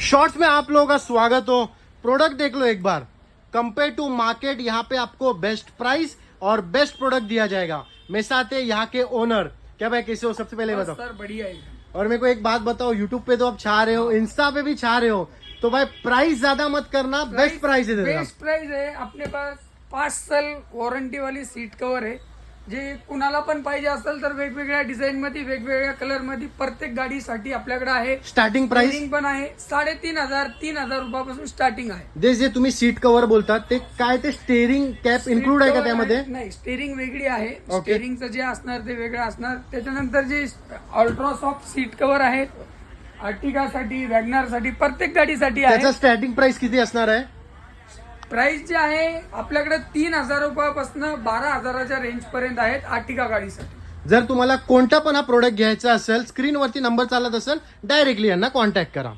Shorts में आप लोगों का स्वागत हो। प्रोडक्ट देख लो एक बार, कंपेयर टू मार्केट यहाँ पे आपको बेस्ट प्राइस और बेस्ट प्रोडक्ट दिया जाएगा। मेरे साथ है यहाँ के ओनर। क्या भाई कैसे हो? सबसे पहले बताओ। सर बढ़िया एकदम। और मेरे को एक बात बताओ, यूट्यूब पे तो आप छा रहे हो, इंस्टा पे भी छा रहे हो, तो भाई प्राइस ज्यादा मत करना, बेस्ट प्राइस है देना। बेस्ट प्राइस आहे अपने पास 5 साल वॉरंटी वाली सीट कव्हर आहे। जे कुणाला पण पाहिजे असेल तर वेगवेगळ्या डिझाईन मध्ये वेगवेगळ्या कलर मध्ये प्रत्येक गाडीसाठी आपल्याकडे आहे। स्टार्टिंग प्राइस Steering पण आहे 3,500 रुपयापासून स्टार्टिंग आहे। जे तुम्ही सीट कव्हर बोलतात ते काय, ते स्टेअरिंग कॅप इन्क्लूड आहे का त्यामध्ये? नाही, स्टेअरिंग वेगळी आहे। Okay. स्टेअरिंगचं जे असणार ते वेगळं असणार। त्याच्यानंतर जे अल्ट्रासॉफ्ट सीट कव्हर आहेत अर्टिगासाठी, वॅगनारसाठी, प्रत्येक गाडीसाठी आहे। त्याचा स्टार्टिंग प्राइस किती असणार आहे? प्राइस जे आहे आपल्याकडे 3,000 रुपयापासून 12,000च्या रेंज पर्यंत आहेत आर्टिगा गाडीसाठी। जर तुम्हाला कोणता पण हा प्रोडक्ट घ्यायचा असेल, स्क्रीनवरती नंबर चालत असेल, डायरेक्टली यांना कॉन्टॅक्ट करा।